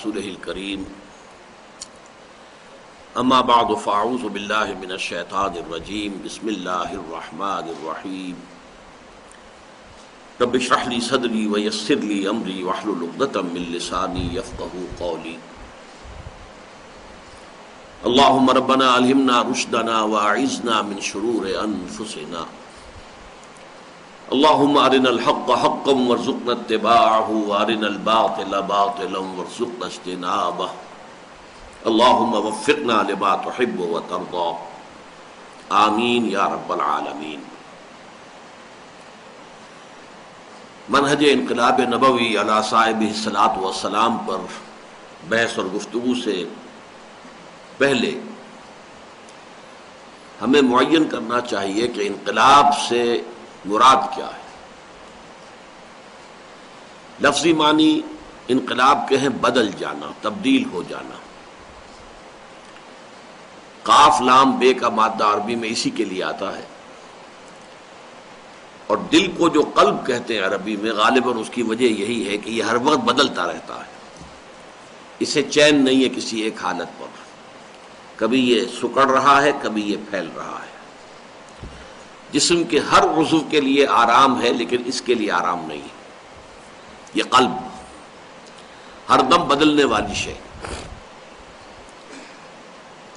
رسوله الكريم اما بعد فاعوذ بالله من الشيطان الرجيم بسم الله الرحمن الرحيم رب اشرح لي صدري ويسر لي امري واحلل عقدة من لساني يفقهوا قولي اللهم ربنا الهمنا رشدنا واعذنا من شرور انفسنا اللهم ارنا الحق حقا وارزقنا اتباعه وارنا الباطل باطلا وارزقنا اجتنابه اللهم وفقنا لما تحب وترضى آمین یا رب العالمین۔ منہج انقلاب نبوی علی صاحبہ الصلاۃ والسلام پر بحث اور گفتگو سے پہلے ہمیں معین کرنا چاہیے کہ انقلاب سے مراد کیا ہے۔ لفظی معنی انقلاب کے ہیں بدل جانا، تبدیل ہو جانا۔ قاف لام بے کا مادہ عربی میں اسی کے لیے آتا ہے، اور دل کو جو قلب کہتے ہیں عربی میں، غالباً اس کی وجہ یہی ہے کہ یہ ہر وقت بدلتا رہتا ہے، اسے چین نہیں ہے کسی ایک حالت پر، کبھی یہ سکڑ رہا ہے کبھی یہ پھیل رہا ہے۔ جسم کے ہر عضو کے لیے آرام ہے لیکن اس کے لیے آرام نہیں ہے۔ یہ قلب ہر دم بدلنے والی شے۔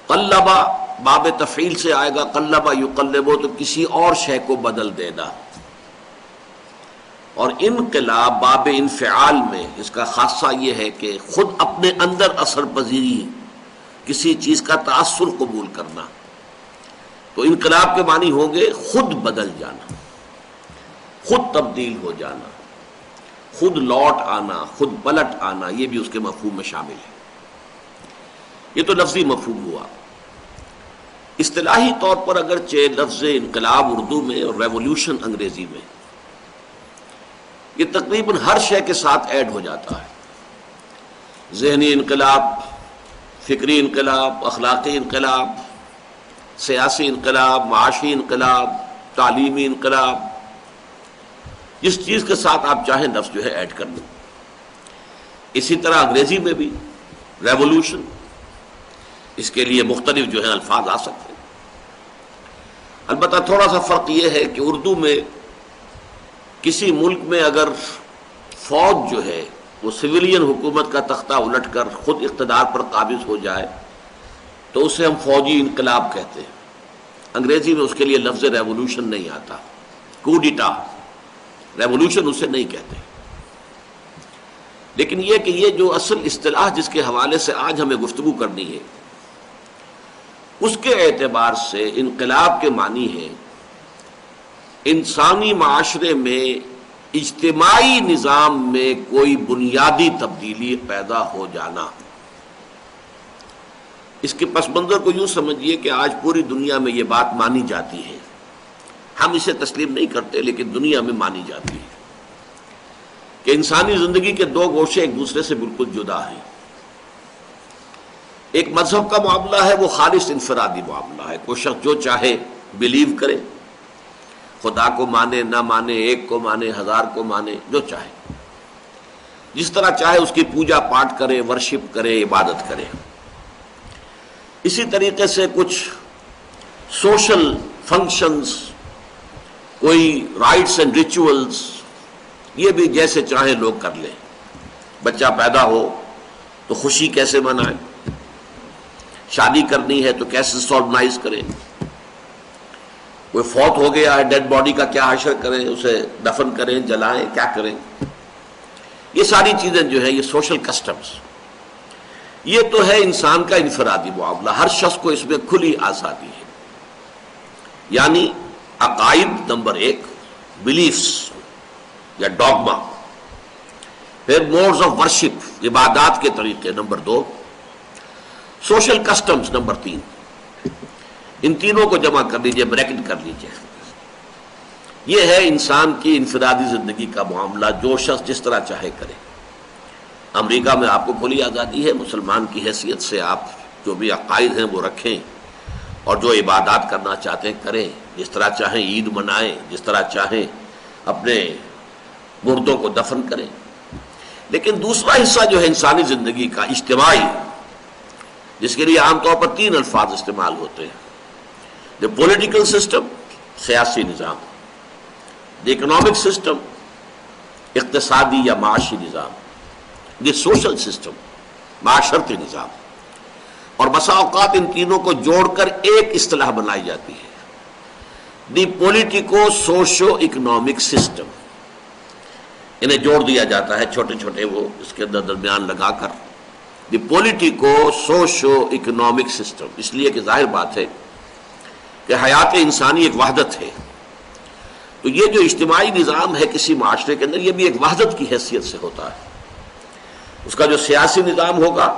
قلبا باب تفعیل سے آئے گا، قلبا یقلبو، تو کسی اور شے کو بدل دینا، اور انقلاب باب انفعال میں اس کا خاصہ یہ ہے کہ خود اپنے اندر اثر پذیری، کسی چیز کا تاثر قبول کرنا۔ تو انقلاب کے معنی ہوں گے خود بدل جانا، خود تبدیل ہو جانا، خود لوٹ آنا، خود پلٹ آنا، یہ بھی اس کے مفہوم میں شامل ہے۔ یہ تو لفظی مفہوم ہوا۔ اصطلاحی طور پر اگرچہ لفظ انقلاب اردو میں اور ریولوشن انگریزی میں، یہ تقریباً ہر شے کے ساتھ ایڈ ہو جاتا ہے۔ ذہنی انقلاب، فکری انقلاب، اخلاقی انقلاب، سیاسی انقلاب، معاشی انقلاب، تعلیمی انقلاب، جس چیز کے ساتھ آپ چاہیں لفظ جو ہے ایڈ کر لیں۔ اسی طرح انگریزی میں بھی ریولوشن، اس کے لیے مختلف جو ہیں الفاظ آ سکتے ہیں۔ البتہ تھوڑا سا فرق یہ ہے کہ اردو میں کسی ملک میں اگر فوج جو ہے وہ سویلین حکومت کا تختہ الٹ کر خود اقتدار پر قابض ہو جائے تو اسے ہم فوجی انقلاب کہتے ہیں۔ انگریزی میں اس کے لیے لفظ ریولوشن نہیں آتا، کوڈیٹا، ریولوشن اسے نہیں کہتے۔ لیکن یہ کہ یہ جو اصل اصطلاح جس کے حوالے سے آج ہمیں گفتگو کرنی ہے، اس کے اعتبار سے انقلاب کے معنی ہے انسانی معاشرے میں اجتماعی نظام میں کوئی بنیادی تبدیلی پیدا ہو جانا۔ اس کے پس منظر کو یوں سمجھیے کہ آج پوری دنیا میں یہ بات مانی جاتی ہے، ہم اسے تسلیم نہیں کرتے لیکن دنیا میں مانی جاتی ہے کہ انسانی زندگی کے دو گوشے ایک دوسرے سے بالکل جدا ہیں۔ ایک مذہب کا معاملہ ہے، وہ خالص انفرادی معاملہ ہے، کوئی شخص جو چاہے بلیو کرے، خدا کو مانے نہ مانے، ایک کو مانے ہزار کو مانے، جو چاہے، جس طرح چاہے اس کی پوجا پاٹ کرے، ورشپ کرے، عبادت کرے۔ اسی طریقے سے کچھ سوشل فنکشنز، کوئی رائٹس اینڈ ریچولز، یہ بھی جیسے چاہیں لوگ کر لیں۔ بچہ پیدا ہو تو خوشی کیسے منائیں، شادی کرنی ہے تو کیسے آرگنائز کریں، کوئی فوت ہو گیا ہے ڈیڈ باڈی کا کیا حشر کریں، اسے دفن کریں، جلائیں، کیا کریں، یہ ساری چیزیں جو ہیں یہ سوشل کسٹمز۔ یہ تو ہے انسان کا انفرادی معاملہ، ہر شخص کو اس میں کھلی آزادی ہے۔ یعنی عقائد نمبر ایک، بلیفز یا ڈوگما، پھر موڈز آف ورشپ، عبادات کے طریقے نمبر دو، سوشل کسٹمز نمبر تین۔ ان تینوں کو جمع کر لیجئے، بریکٹ کر لیجئے۔ یہ ہے انسان کی انفرادی زندگی کا معاملہ، جو شخص جس طرح چاہے کرے۔ امریکہ میں آپ کو کھلی آزادی ہے، مسلمان کی حیثیت سے آپ جو بھی عقائد ہیں وہ رکھیں، اور جو عبادات کرنا چاہتے ہیں کریں، جس طرح چاہیں عید منائیں، جس طرح چاہیں اپنے مردوں کو دفن کریں۔ لیکن دوسرا حصہ جو ہے انسانی زندگی کا اجتماعی، جس کے لیے عام طور پر 3 الفاظ استعمال ہوتے ہیں: دی پولیٹیکل سسٹم، سیاسی نظام; دی اکنامک سسٹم، اقتصادی یا معاشی نظام; دی سوشل سسٹم، معاشرتی نظام. اور بسا اوقات ان تینوں کو جوڑ کر ایک اصطلاح بنائی جاتی ہے: the politico socio economic system. انہیں جوڑ دیا جاتا ہے چھوٹے چھوٹے وہ اس کے اندر درمیان لگا کر، دی پولیٹیکو سوشو اکنامک سسٹم. اس لیے کہ ظاہر بات ہے کہ حیات انسانی ایک وحدت ہے، تو یہ جو اجتماعی نظام ہے کسی معاشرے کے اندر، یہ بھی ایک وحدت کی حیثیت سے ہوتا ہے. اس کا جو سیاسی نظام ہوگا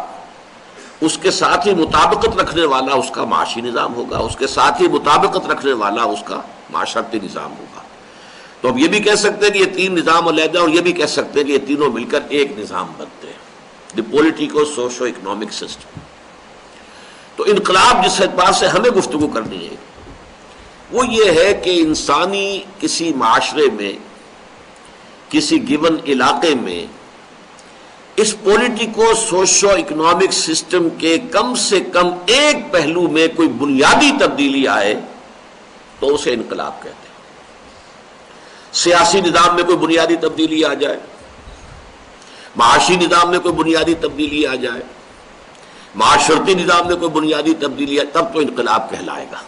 اس کے ساتھ ہی مطابقت رکھنے والا اس کا معاشی نظام ہوگا، اس کے ساتھ ہی مطابقت رکھنے والا اس کا معاشرتی نظام ہوگا. تو اب یہ بھی کہہ سکتے ہیں کہ یہ 3 نظام علیحدہ، اور یہ بھی کہہ سکتے ہیں کہ یہ تینوں مل کر ایک نظام بنتے ہیں، دی پولیٹیکو سوشو اکنامک سسٹم. تو انقلاب جس اعتبار سے ہمیں گفتگو کرنی ہے وہ یہ ہے کہ انسانی کسی معاشرے میں، کسی گیون علاقے میں اس پولیٹیکو سوشو اکنامک سسٹم کے کم سے کم ایک پہلو میں کوئی بنیادی تبدیلی آئے تو اسے انقلاب کہتے ہیں. سیاسی نظام میں کوئی بنیادی تبدیلی آ جائے، معاشی نظام میں کوئی بنیادی تبدیلی آ جائے، معاشرتی نظام میں کوئی بنیادی تبدیلی آئے، تب تو انقلاب کہلائے گا.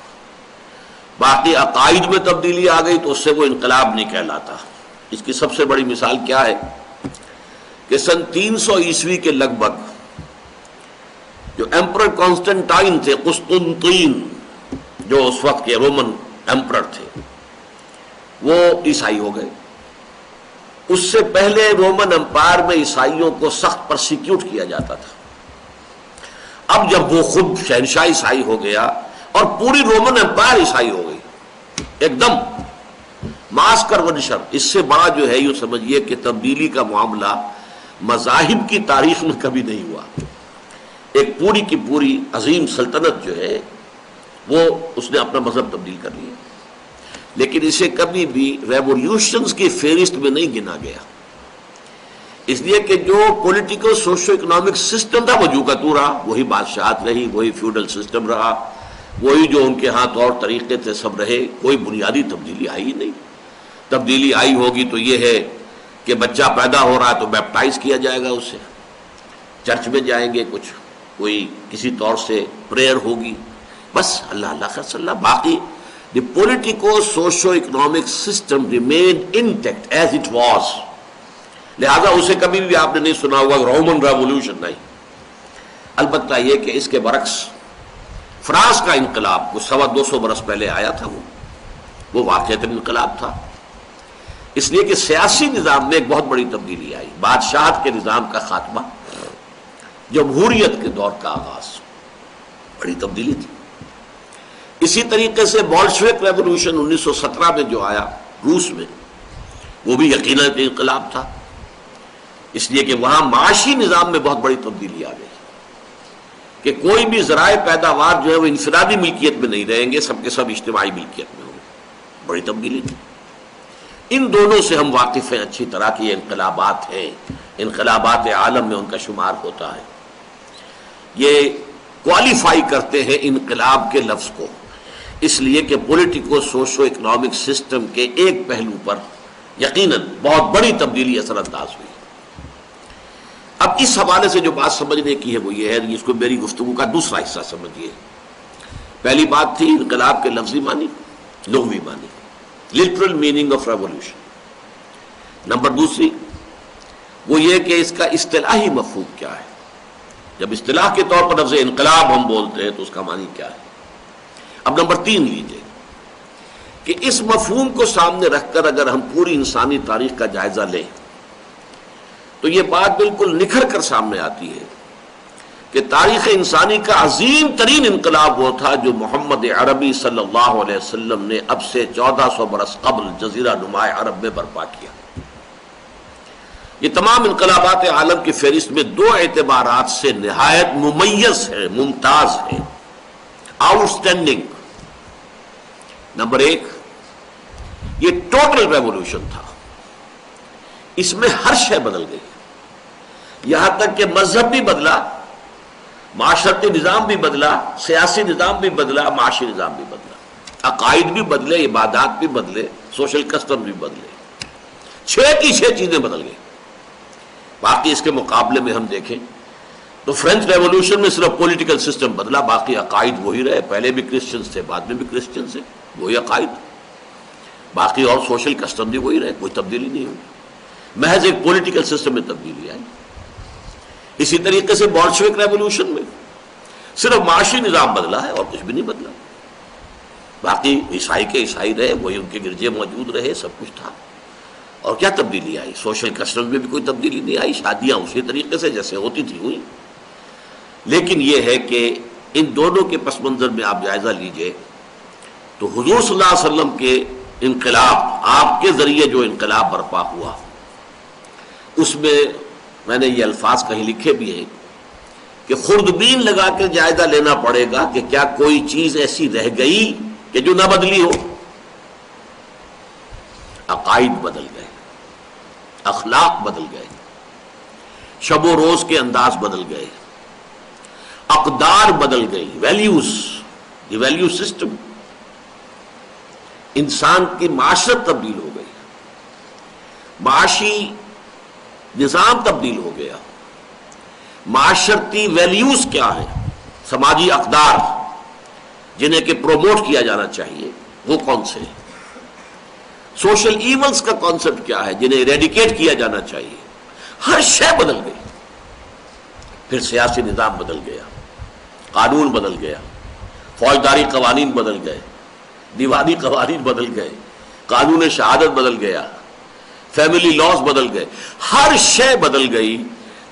باقی عقائد میں تبدیلی آ گئی تو اس سے وہ انقلاب نہیں کہلاتا. اس کی سب سے بڑی مثال کیا ہے کہ سن 300 عیسوی کے لگ بھگ جو ایمپرر کانسٹنٹائن تھے، قسطنطین جو اس وقت کے رومن ایمپرر تھے، وہ عیسائی ہو گئے. اس سے پہلے رومن امپائر میں عیسائیوں کو سخت پرسیکیوٹ کیا جاتا تھا. اب جب وہ خود شہنشاہ عیسائی ہو گیا اور پوری رومن امپائر عیسائی ہو گئی ایک دم ماس کر ونشر، اس سے بڑا جو ہے یوں سمجھیے کہ تبدیلی کا معاملہ مذاہب کی تاریخ میں کبھی نہیں ہوا. ایک پوری کی پوری عظیم سلطنت جو ہے وہ اس نے اپنا مذہب تبدیل کر لیا، لیکن اسے کبھی بھی ریولیوشنز کی فہرست میں نہیں گنا گیا. اس لیے کہ جو پولیٹیکل سوشو اکنامک سسٹم تھا وہ جو کا تو رہا، وہی بادشاہت رہی، وہی فیوڈل سسٹم رہا، وہی جو ان کے ہاں طور طریقے تھے سب رہے. کوئی بنیادی تبدیلی آئی ہی نہیں. تبدیلی آئی ہوگی تو یہ ہے کہ بچہ پیدا ہو رہا ہے تو بیپٹائز کیا جائے گا اسے، چرچ میں جائیں گے، کچھ کوئی کسی طور سے پریئر ہوگی، بس اللہ اللہ خیر صلی اللہ. باقی the political socio-economic system remained intact as it was. لہذا اسے کبھی بھی آپ نے نہیں سنا ہوگا رومن ریولوشن، نہیں. البتہ یہ کہ اس کے برعکس فرانس کا انقلاب وہ 250 برس پہلے آیا تھا، وہ واقعتاً انقلاب تھا. اس لیے کہ سیاسی نظام میں ایک بہت بڑی تبدیلی آئی، بادشاہت کے نظام کا خاتمہ، جمہوریت کے دور کا آغاز، بڑی تبدیلی تھی. اسی طریقے سے بولشوک ریولوشن 1917 میں جو آیا روس میں، وہ بھی یقیناً ایک انقلاب تھا. اس لیے کہ وہاں معاشی نظام میں بہت بڑی تبدیلی آ گئی کہ کوئی بھی ذرائع پیداوار جو ہے وہ انفرادی ملکیت میں نہیں رہیں گے، سب کے سب اجتماعی ملکیت میں ہوں گے. بڑی تبدیلی تھی. ان دونوں سے ہم واقف ہیں اچھی طرح کی انقلابات ہیں، انقلابات عالم میں ان کا شمار ہوتا ہے. یہ کوالیفائی کرتے ہیں انقلاب کے لفظ کو، اس لیے کہ پولیٹیکو سوشو اکنامک سسٹم کے ایک پہلو پر یقیناً بہت بڑی تبدیلی اثر انداز ہوئی. اب اس حوالے سے جو بات سمجھنے کی ہے وہ یہ ہے، اس کو میری گفتگو کا دوسرا حصہ سمجھیے. پہلی بات تھی انقلاب کے لفظی معنی، لغوی معنی، literal meaning of revolution. Number دوسری وہ یہ کہ اس کا اصطلاحی مفہوم کیا ہے. جب اصطلاح کے طور پر لفظ انقلاب ہم بولتے ہیں تو اس کا معنی کیا ہے. اب نمبر 3 لیجئے کہ اس مفہوم کو سامنے رکھ کر اگر ہم پوری انسانی تاریخ کا جائزہ لیں تو یہ بات بالکل نکھر کر سامنے آتی ہے کہ تاریخ انسانی کا عظیم ترین انقلاب وہ تھا جو محمد عربی صلی اللہ علیہ وسلم نے اب سے 1400 برس قبل جزیرہ نما عرب میں برپا کیا. یہ تمام انقلابات عالم کی فہرست میں 2 اعتبارات سے نہایت ممیز ہے، ممتاز ہے، آؤٹ اسٹینڈنگ. نمبر 1 یہ ٹوٹل ریولوشن تھا، اس میں ہر شے بدل گئی. یہاں تک کہ مذہب بھی بدلا، معاشرتی نظام بھی بدلا، سیاسی نظام بھی بدلا، معاشی نظام بھی بدلا، عقائد بھی بدلے، عبادات بھی بدلے، سوشل کسٹم بھی بدلے، 6 کی 6 چیزیں بدل گئی۔ باقی اس کے مقابلے میں ہم دیکھیں تو فرینچ ریولوشن میں صرف پولیٹیکل سسٹم بدلا، باقی عقائد وہی رہے، پہلے بھی کرسچنز تھے، بعد میں بھی کرسچنز تھے، وہی عقائد، باقی اور سوشل کسٹم بھی وہی رہے، کوئی تبدیلی نہیں ہوئی، محض ایک پولیٹیکل سسٹم میں تبدیلی آئی۔ اسی طریقے سے بولشوک ریولوشن میں صرف معاشی نظام بدلا ہے اور کچھ بھی نہیں بدلا، باقی عیسائی کے عیسائی رہے، وہی ان کے گرجے موجود رہے، سب کچھ تھا، اور کیا تبدیلی آئی؟ سوشل کسٹم میں بھی کوئی تبدیلی نہیں آئی، شادیاں اسی طریقے سے جیسے ہوتی تھی ہوئی۔ لیکن یہ ہے کہ ان دونوں کے پس منظر میں آپ جائزہ لیجئے تو حضور صلی اللہ علیہ وسلم کے انقلاب، آپ کے ذریعے جو انقلاب برپا ہوا، اس میں نے یہ الفاظ کہیں لکھے بھی ہیں کہ خوردبین لگا کے جائزہ لینا پڑے گا کہ کیا کوئی چیز ایسی رہ گئی کہ جو نہ بدلی ہو۔ عقائد بدل گئے، اخلاق بدل گئے، شب و روز کے انداز بدل گئے، اقدار بدل گئی، ویلیوز، یہ ویلیو سسٹم، انسان کی معاشرت تبدیل ہو گئی، معاشی نظام تبدیل ہو گیا، معاشرتی ویلیوز کیا ہیں، سماجی اقدار جنہیں کہ پروموٹ کیا جانا چاہیے وہ کون سے ہیں، سوشل ایونز کا کانسیپٹ کیا ہے جنہیں ریڈیکیٹ کیا جانا چاہیے، ہر شے بدل گئی۔ پھر سیاسی نظام بدل گیا، قانون بدل گیا، فوجداری قوانین بدل گئے، دیوانی قوانین بدل گئے، قانون شہادت بدل گیا، فیملی لاز بدل گئے، ہر شے بدل گئی۔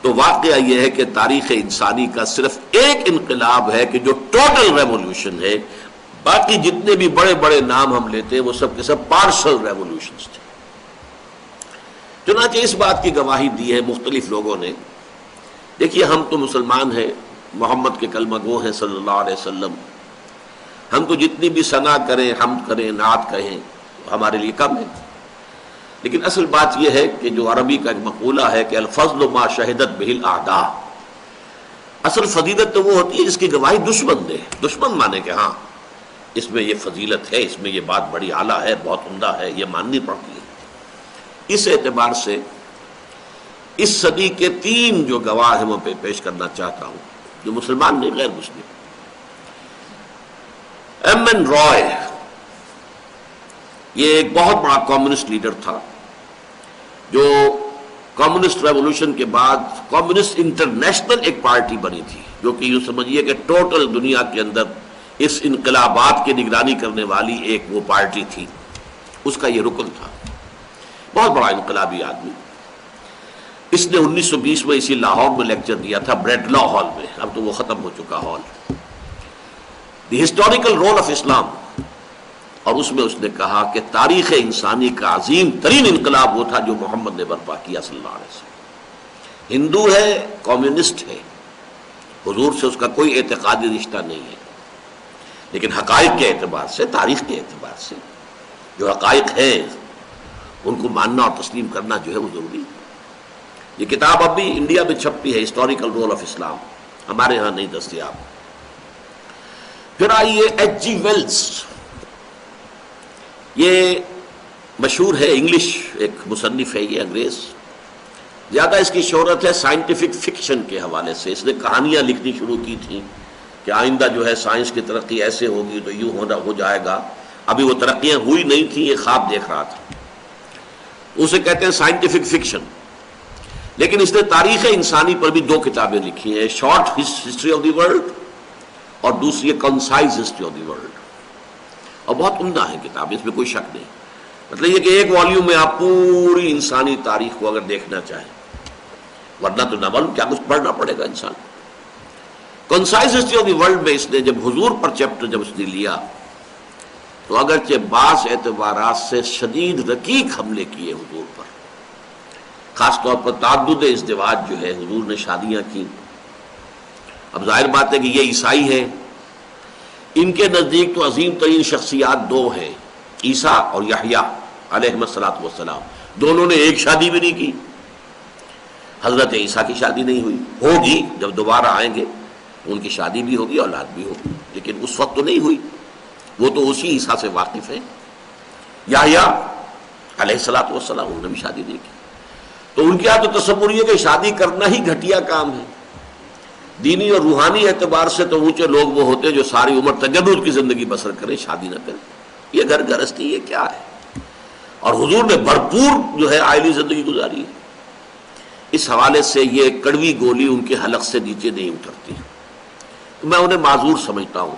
تو واقعہ یہ ہے کہ تاریخ انسانی کا صرف ایک انقلاب ہے کہ جو ٹوٹل ریولوشن ہے، باقی جتنے بھی بڑے بڑے نام ہم لیتے ہیں وہ سب کے سب پارشل ریولوشنز تھے۔ چنانچہ اس بات کی گواہی دی ہے مختلف لوگوں نے۔ دیکھیے ہم تو مسلمان ہیں، محمد کے کلمہ گو ہیں صلی اللہ علیہ وسلم، ہم تو جتنی بھی ثنا کریں، حمد کریں، نعت کہیں، ہمارے لیے کم ہے۔ لیکن اصل بات یہ ہے کہ جو عربی کا ایک مقولہ ہے کہ الفضل ما شہدت بہ الاعداء، اصل فضیلت تو وہ ہوتی ہے جس کی گواہی دشمن دے، دشمن مانے کہ ہاں اس میں یہ فضیلت ہے، اس میں یہ بات بڑی اعلیٰ ہے، بہت عمدہ ہے، یہ ماننی پڑتی ہے۔ اس اعتبار سے اس صدی کے 3 جو گواہ ہیں وہ پیش کرنا چاہتا ہوں، جو مسلمان نہیں، غیر مسلم۔ ایم این رائے، یہ ایک بہت بڑا کمیونسٹ لیڈر تھا جو کمیونسٹ ریولوشن کے بعد کمیونسٹ انٹرنیشنل ایک پارٹی بنی تھی، جو کہ یوں سمجھیے کہ ٹوٹل دنیا کے اندر اس انقلابات کی نگرانی کرنے والی ایک وہ پارٹی تھی، اس کا یہ رکن تھا، بہت بڑا انقلابی آدمی۔ اس نے 1920 میں اسی لاہور میں لیکچر دیا تھا، بریڈ لا ہال میں، اب تو وہ ختم ہو چکا ہال، the historical role of Islam, اور اس میں اس نے کہا کہ تاریخ انسانی کا عظیم ترین انقلاب وہ تھا جو محمد نے برپا کیا صلی اللہ علیہ وسلم۔ ہندو ہے، کمیونسٹ ہے، حضور سے اس کا کوئی اعتقادی رشتہ نہیں ہے، لیکن حقائق کے اعتبار سے، تاریخ کے اعتبار سے جو حقائق ہیں ان کو ماننا اور تسلیم کرنا جو ہے وہ ضروری ہے۔ یہ کتاب اب بھی انڈیا میں چھپتی ہے، ہسٹوریکل رول آف اسلام، ہمارے ہاں نہیں دستیاب۔ پھر آئیے ایچ جی ویلز، یہ مشہور ہے، انگلش ایک مصنف ہے، یہ انگریز، زیادہ اس کی شہرت ہے سائنٹیفک فکشن کے حوالے سے۔ اس نے کہانیاں لکھنی شروع کی تھیں کہ آئندہ جو ہے سائنس کی ترقی ایسے ہوگی تو یوں ہو جائے گا، ابھی وہ ترقیاں ہوئی نہیں تھیں، یہ خواب دیکھ رہا تھا، اسے کہتے ہیں سائنٹیفک فکشن۔ لیکن اس نے تاریخ انسانی پر بھی 2 کتابیں لکھی ہیں، short history of the world اور دوسری ہے concise history of the world, اور بہت عمدہ ہے کتاب، اس میں کوئی شک نہیں۔ مطلب یہ کہ ایک والیوم میں آپ پوری انسانی تاریخ کو اگر دیکھنا چاہیں، ورنہ تو نہ معلوم کیا کچھ پڑھنا پڑے گا انسان۔ Concise history of the world میں اس نے جب حضور پر چیپٹر جب اس نے لیا تو اگرچہ بعض اعتبارات سے شدید رقیق حملے کیے حضور پر، خاص طور پر تعدد ازدواج جو ہے، حضور نے شادیاں کی۔ اب ظاہر بات ہے کہ یہ عیسائی ہے، ان کے نزدیک تو عظیم ترین شخصیات 2 ہیں، عیسیٰ اور یحییٰ علیہ الصلوۃ والسلام، دونوں نے ایک شادی بھی نہیں کی۔ حضرت عیسیٰ کی شادی نہیں ہوئی، ہوگی جب دوبارہ آئیں گے تو ان کی شادی بھی ہوگی، اولاد بھی ہوگی، لیکن اس وقت تو نہیں ہوئی، وہ تو اسی عیسیٰ سے واقف ہے۔ یحییٰ علیہ الصلوۃ والسلام انہوں نے بھی شادی نہیں کی، تو ان کے یہاں تو تصور یہ کہ شادی کرنا ہی گھٹیا کام ہے۔ دینی اور روحانی اعتبار سے تو اونچے لوگ وہ ہوتے ہیں جو ساری عمر تجرد کی زندگی بسر کریں، شادی نہ کریں۔ یہ گھر گرہستی یہ کیا ہے؟ اور حضور نے بھرپور جو ہے عائلی زندگی گزاری ہے۔ اس حوالے سے یہ کڑوی گولی ان کے حلق سے نیچے نہیں اترتی، میں انہیں معذور سمجھتا ہوں،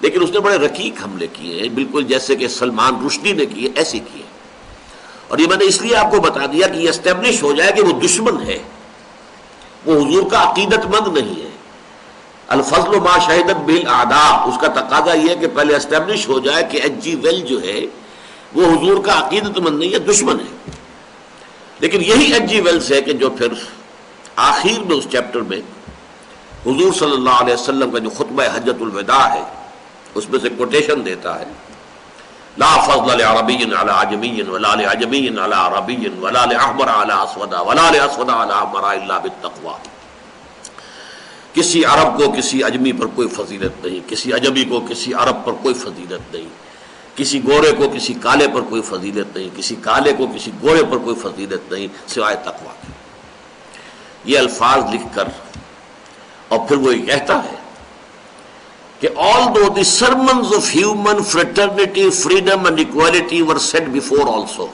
لیکن اس نے بڑے رقیق حملے کیے ہیں، بالکل جیسے کہ سلمان رشدی نے کیے ایسے کیے۔ اور یہ میں نے اس لیے آپ کو بتا دیا کہ یہ اسٹیبلش ہو جائے کہ وہ دشمن ہے، وہ حضور کا عقیدت مند نہیں ہے۔ الفضل ما شہدت بالاعداء، اس کا تقاضا یہ ہے کہ پہلے اسٹیبلش ہو جائے کہ ایچ جی ویل جو ہے وہ حضور کا عقیدت مند نہیں ہے، دشمن ہے۔ لیکن یہی ایچ جی ویلز ہے کہ جو پھر آخر میں اس چیپٹر میں حضور صلی اللہ علیہ وسلم کا جو خطبہ حجۃ الوداع ہے اس میں سے کوٹیشن دیتا ہے، لا فضل لعربی علی عجمی ولا لعجمی علی عربی ولا لاحمر علی اسود ولا لاسود علی احمر الا بالتقوی۔ کسی عرب کو کسی عجمی پر کوئی فضیلت نہیں، کسی عجمی کو کسی عرب پر کوئی فضیلت نہیں، کسی گورے کو کسی کالے پر کوئی فضیلت نہیں، کسی کالے کو کسی گورے پر کوئی فضیلت نہیں سوائے تقویٰ کی۔ یہ الفاظ لکھ کر اور پھر وہ یہ کہتا ہے کہ although the sermons of human fraternity, freedom and equality were said before also,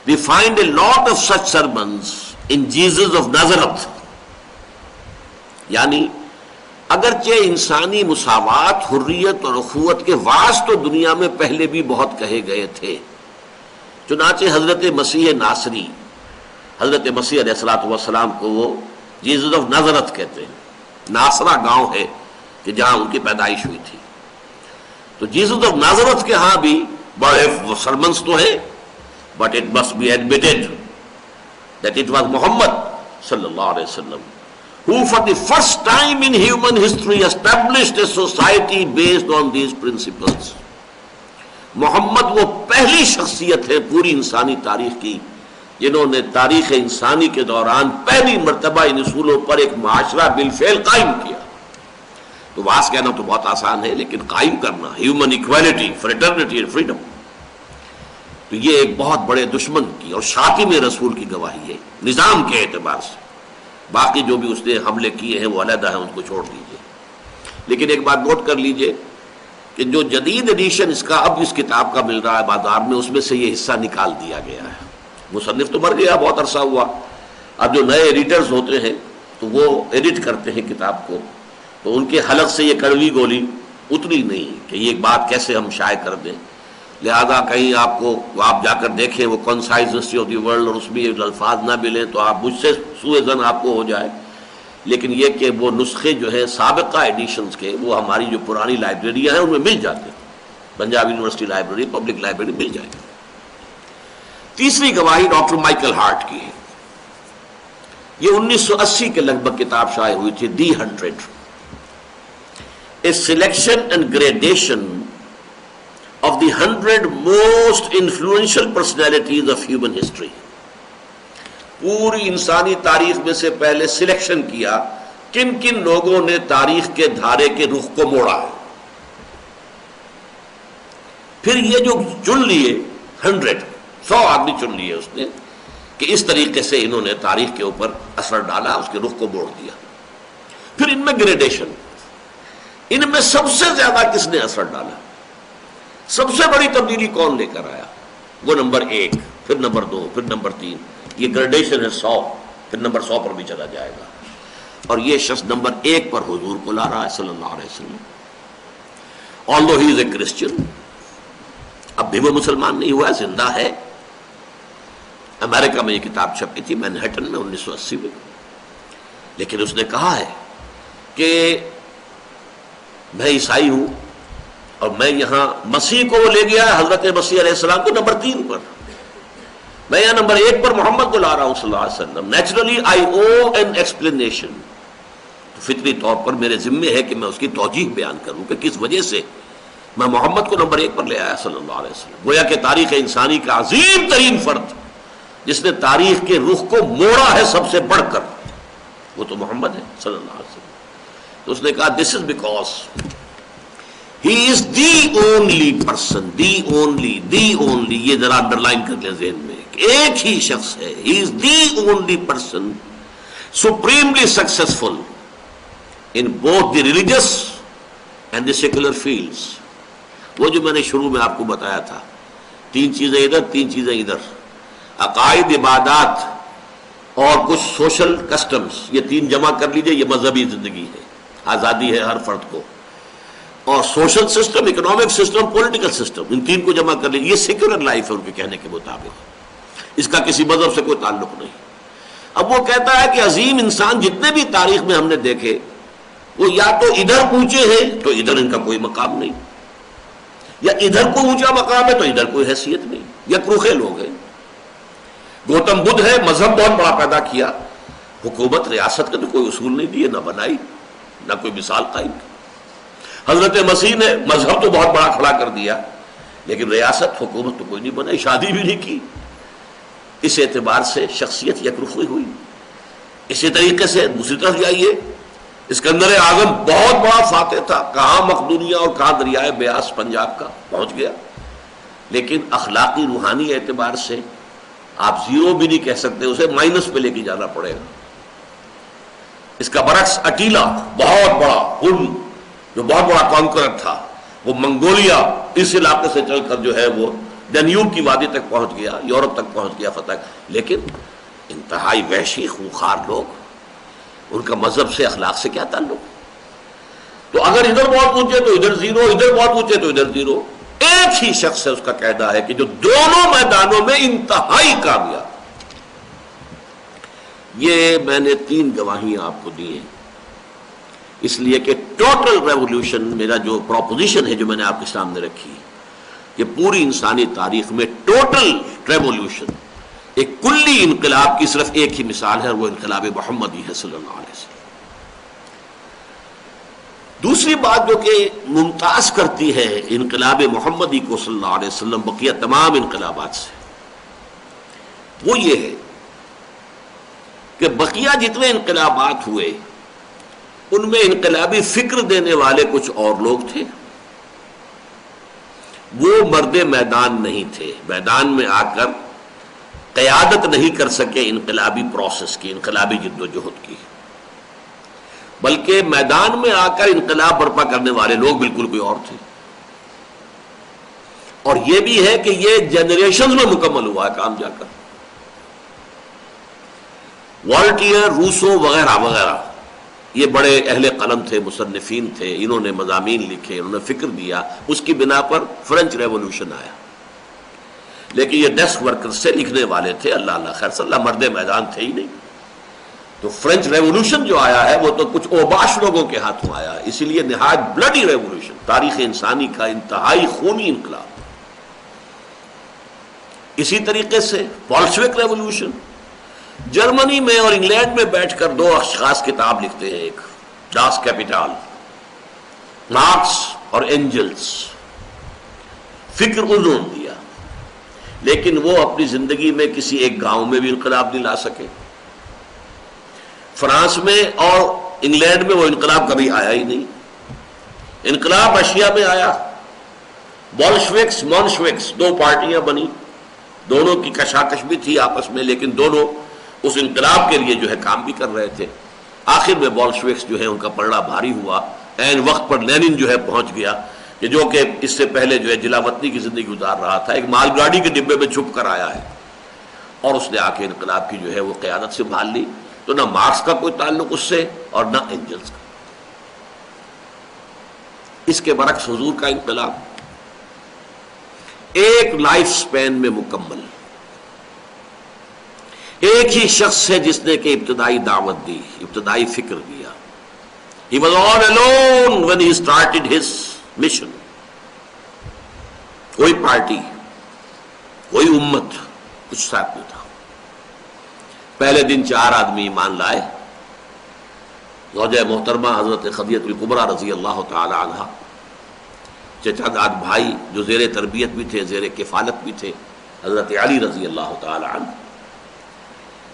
we find a lot of such sermons in Jesus of Nazareth. یعنی اگرچہ انسانی مساوات، حریت اور اخوت کے وعظ تو دنیا میں پہلے بھی بہت کہے گئے تھے، چنانچہ حضرت مسیح ناصری، حضرت مسیح علیہ الصلوۃ والسلام کو وہ جیزس آف نازرت کہتے ہیں۔ ناصرہ گاؤں ہے کہ جہاں ان کی پیدائش ہوئی تھی، تو جیزس آف نازرت کے ہاں بھی بڑے سرمنس تو ہیں، but it must be admitted that it was Muhammad صلی اللہ علیہ وسلم who for the first time in human history established a society based on these principles. محمد وہ پہلی شخصیت ہے پوری انسانی تاریخ کی جنہوں نے تاریخ انسانی کے دوران پہلی مرتبہ ان اصولوں پر ایک معاشرہ بالفعل قائم کیا۔ تو واس کہنا تو بہت آسان ہے، لیکن قائم کرنا، human equality, fraternity and freedom, تو یہ ایک بہت بڑے دشمن کی اور شاتم رسول کی گواہی ہے نظام کے اعتبار سے۔ باقی جو بھی اس نے حملے کیے ہیں وہ علیحدہ ہیں، ان کو چھوڑ دیجیے۔ لیکن ایک بات نوٹ کر لیجیے کہ جو جدید ایڈیشن اس کا اب اس کتاب کا مل رہا ہے بازار میں، اس میں سے یہ حصہ نکال دیا گیا ہے۔ مصنف تو مر گیا، بہت عرصہ ہوا، اب جو نئے ایڈیٹرز ہوتے ہیں تو وہ ایڈٹ کرتے ہیں کتاب کو، تو ان کے حلق سے یہ کڑوی گولی اتری نہیں کہ یہ بات کیسے ہم شائع کر دیں۔ لہذا کہیں آپ کو آپ جا کر دیکھیں وہ concise history of the world اور اس میں یہ الفاظ نہ ملیں تو آپ مجھ سے سوء ظن آپ کو ہو جائے، لیکن یہ کہ وہ نسخے جو ہیں سابقہ ایڈیشنز کے وہ ہماری جو پرانی لائبریریاں ہیں ان میں مل جاتے ہیں، Punjab university library, public library مل جائے گی۔ تیسری گواہی ڈاکٹر مائیکل ہارٹ کی ہے، یہ 1980 کے لگ بھگ کتاب شائع ہوئی تھی، دی 100 a selection and gradation of the 100 most influential personalities of human history۔ پوری انسانی تاریخ میں سے پہلے سلیکشن کیا کن کن لوگوں نے تاریخ کے دھارے کے رخ کو موڑا ہے، پھر یہ جو چن لیے 100 آدمی چن لیے اس نے کہ اس طریقے سے انہوں نے تاریخ کے اوپر اثر ڈالا، اس کے رخ کو موڑ دیا۔ پھر ان میں گریڈیشن، ان میں سب سے زیادہ کس نے اثر ڈالا، سب سے بڑی تبدیلی کون لے کر آیا، وہ نمبر 1، پھر نمبر 2، پھر نمبر 3، یہ گریڈیشن ہے 100، پھر نمبر 100 پر بھی چلا جائے گا، اور یہ شخص نمبر 1 پر حضور کو لا رہا ہے صلی اللہ علیہ وسلم۔ although he is a Christian، اب بھی وہ مسلمان نہیں ہوا، زندہ ہے۔ امریکہ میں یہ کتاب چھپی تھی مینہٹن میں 1980 میں، لیکن اس نے کہا ہے کہ میں عیسائی ہوں اور میں یہاں مسیح کو وہ لے گیا ہے، حضرت مسیح علیہ السلام کو نمبر 3 پر، میں یہاں نمبر 1 پر محمد کو لا رہا ہوں صلی اللہ علیہ وسلم۔ Naturally I O an explanation, فطری طور پر میرے ذمے ہے کہ میں اس کی توجیہ بیان کروں کہ کس وجہ سے میں محمد کو نمبر 1 پر لے آیا صلی اللہ علیہ وسلم۔ گویا کہ تاریخ انسانی کا عظیم ترین فرد جس نے تاریخ کے رخ کو موڑا ہے سب سے بڑھ کر، وہ تو محمد ہے صلی اللہ علیہ وسلم. تو اس نے کہا this is because he is the only person, the only, یہ ذرا انڈر لائن کر لیں ذہن میں، ایک ہی شخص ہے، he is the only person supremely successful in both the religious and the secular fields. وہ جو میں نے شروع میں آپ کو بتایا تھا، تین چیزیں ادھر، تین چیزیں ادھر، عقائد، عبادات اور کچھ سوشل کسٹمز، یہ تین جمع کر لیجئے، یہ مذہبی زندگی ہے، آزادی ہے ہر فرد کو. اور social system, economic system, political system, ان تین کو جمع کر لیجئے، یہ سیکولر لائف ہے ان کے کہنے کے مطابق، اس کا کسی مذہب سے کوئی تعلق نہیں. اب وہ کہتا ہے کہ عظیم انسان جتنے بھی تاریخ میں ہم نے دیکھے، وہ یا تو ادھر اونچے ہیں تو ادھر ان کا کوئی مقام نہیں، یا ادھر کوئی اونچا مقام ہے تو ادھر کوئی حیثیت نہیں، یا کروخے لوگ ہیں. گوتم بدھ ہے، مذہب بہت بڑا پیدا کیا، حکومت ریاست کے تو کوئی اصول نہیں دیے، نہ بنائی، نہ کوئی مثال قائم کی. حضرت مسیح نے مذہب تو بہت بڑا کھڑا کر دیا، لیکن ریاست، حکومت تو کوئی نہیں بنائی، شادی بھی نہیں کی. اس اعتبار سے شخصیت یکرخی ہوئی. اسی طریقے سے دوسری طرف جائیے، اسکندر اعظم بہت بڑا فاتح تھا، کہاں مقدونیہ اور کہاں دریائے بیاس پنجاب کا پہنچ گیا، لیکن اخلاقی روحانی اعتبار سے آپ زیرو بھی نہیں کہہ سکتے، اسے مائنس پہ لے کے جانا پڑے گا. اس کا برعکس اٹیلا، بہت بڑا ہن، جو بہت بڑا کانکرر تھا، وہ منگولیا اس علاقے سے چل کر جو ہے وہ ڈینیوب کی وادی تک پہنچ گیا، یورپ تک پہنچ گیا فتح. لیکن انتہائی وحشی خونخوار لوگ، ان کا مذہب سے، اخلاق سے کیا تعلق؟ تو اگر ادھر بہت اونچے تو ادھر زیرو، ادھر بہت اونچے تو ادھر زیرو. ایک ہی شخص ہے، اس کا قاعدہ ہے کہ جو دونوں میدانوں میں انتہائی کامیاب. یہ میں نے تین گواہیاں آپ کو دی ہیں، اس لیے کہ ٹوٹل ریولوشن، میرا جو پروپوزیشن ہے جو میں نے آپ کے سامنے رکھی، کہ پوری انسانی تاریخ میں ٹوٹل ریولوشن، ایک کلی انقلاب کی صرف ایک ہی مثال ہے، اور وہ انقلاب محمدی ہے صلی اللہ علیہ وسلم. دوسری بات جو کہ ممتاز کرتی ہے انقلاب محمدی کو صلی اللہ علیہ وسلم بقیہ تمام انقلابات سے، وہ یہ ہے کہ بقیہ جتنے انقلابات ہوئے ان میں انقلابی فکر دینے والے کچھ اور لوگ تھے، وہ مرد میدان نہیں تھے، میدان میں آ کر قیادت نہیں کر سکے انقلابی پروسیس کی، انقلابی جد و جہد کی، بلکہ میدان میں آ کر انقلاب برپا کرنے والے لوگ بالکل کوئی اور تھے. اور یہ بھی ہے کہ یہ جنریشنز میں مکمل ہوا ہے کام جا کر. والٹیئر، روسو وغیرہ وغیرہ، یہ بڑے اہل قلم تھے، مصنفین تھے، انہوں نے مضامین لکھے، انہوں نے فکر دیا، اس کی بنا پر فرینچ ریولوشن آیا. لیکن یہ ڈیسک ورکر سے لکھنے والے تھے، اللہ اللہ خیر صلی اللہ، مرد میدان تھے ہی نہیں. تو فرینچ ریولوشن جو آیا ہے وہ تو کچھ اوباش لوگوں کے ہاتھوں آیا، اسی لیے نہایت بلڈی ریولوشن، تاریخ انسانی کا انتہائی خونی انقلاب. اسی طریقے سے بولشوک ریولوشن، جرمنی میں اور انگلینڈ میں بیٹھ کر دو اشخاص کتاب لکھتے ہیں، ایک ڈاس کیپیٹال، مارکس اور اینجلس. فکر انہوں نے دیا، لیکن وہ اپنی زندگی میں کسی ایک گاؤں میں بھی انقلاب نہیں لا سکے. فرانس میں اور انگلینڈ میں وہ انقلاب کبھی آیا ہی نہیں. انقلاب رشیا میں آیا، بولشوکس مونشوکس، دو پارٹیاں بنی، دونوں کی کشاکش بھی تھی آپس میں، لیکن دونوں اس انقلاب کے لیے جو ہے کام بھی کر رہے تھے. آخر میں بولشوکس جو ہے ان کا پلڑا بھاری ہوا، عین وقت پر لینن جو ہے پہنچ گیا، کہ جو کہ اس سے پہلے جو ہے جلا وطنی کی زندگی گزار رہا تھا، ایک مال گاڑی کے ڈبے میں چھپ کر آیا ہے، اور اس نے آ کے انقلاب کی جو ہے وہ قیادت سنبھال لی. تو نہ مارکس کا کوئی تعلق اس سے اور نہ اینجلس کا. اس کے برعکس حضور کا انقلاب ایک لائف سپین میں مکمل، ایک ہی شخص ہے جس نے کہ ابتدائی دعوت دی، ابتدائی فکر دیا. He was all alone when he started his mission. کوئی پارٹی، کوئی امت، کچھ ساتھ نہیں تھا. پہلے دن 4 آدمی ایمان لائے، زوجہ محترمہ حضرت خدیجہ الکبریٰ رضی اللہ تعالی عنہا، چچا داد بھائی جو زیر تربیت بھی تھے، زیر کفالت بھی تھے، حضرت علی رضی اللہ تعالی عنہ،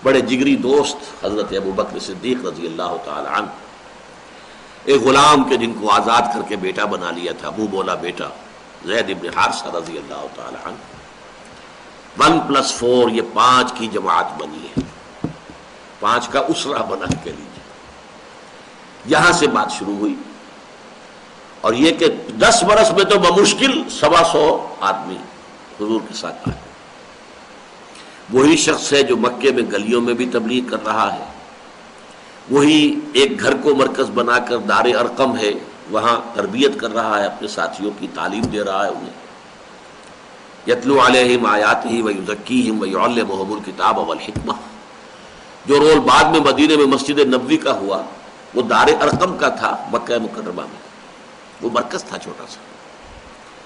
بڑے جگری دوست حضرت ابو بکر صدیق رضی اللہ تعالی عنہ، ایک غلام کے جن کو آزاد کر کے بیٹا بنا لیا تھا، منہ بولا بیٹا زید ابن حارثہ رضی اللہ تعالی عنہ، 1+4 یہ 5 کی جماعت بنی ہے، 5 کا اسرہ بنا کے لیجیے۔ یہاں سے بات شروع ہوئی، اور یہ کہ 10 برس میں تو بمشکل 125 آدمی حضور کے ساتھ آئے۔ وہی شخص ہے جو مکے میں گلیوں میں بھی تبلیغ کر رہا ہے، وہی ایک گھر کو مرکز بنا کر دار ارقم ہے وہاں تربیت کر رہا ہے، اپنے ساتھیوں کی تعلیم دے رہا ہے انہیں، یتلو علیہم آیاتہ ویزکیہم ویعلمہم الکتاب والحکمہ۔ جو رول بعد میں مدینے میں مسجد نبوی کا ہوا وہ دار ارقم کا تھا، مکہ مکرمہ میں وہ مرکز تھا چھوٹا سا،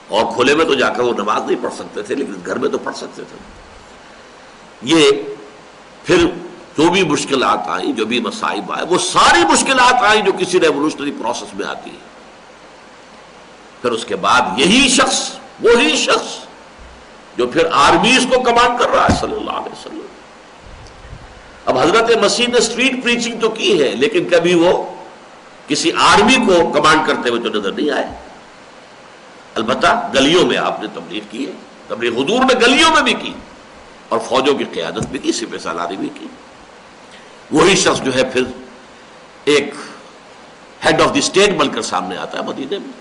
اور کھلے میں تو جا کر وہ نماز نہیں پڑھ سکتے تھے، لیکن گھر میں تو پڑھ سکتے تھے۔ یہ پھر جو بھی مشکلات آئیں، جو بھی مصائب آئے، وہ ساری مشکلات آئیں جو کسی ریولوشنری پروسیس میں آتی ہے، پھر اس کے بعد یہی شخص، وہی شخص جو پھر آرمیز کو کمانڈ کر رہا ہے صلی اللہ علیہ وسلم۔ اب حضرت مسیح نے اسٹریٹ پریچنگ تو کی ہے، لیکن کبھی وہ کسی آرمی کو کمانڈ کرتے ہوئے تو نظر نہیں آئے۔ البتہ گلیوں میں آپ نے تبلیغ کی ہے، تبلیغ حضور نے گلیوں میں بھی کی، اور فوجوں کی قیادت بھی کی، سپہ سالاری بھی کی۔ وہی شخص جو ہے پھر ایک ہیڈ آف دی اسٹیٹ بن کر سامنے آتا ہے مدینے میں،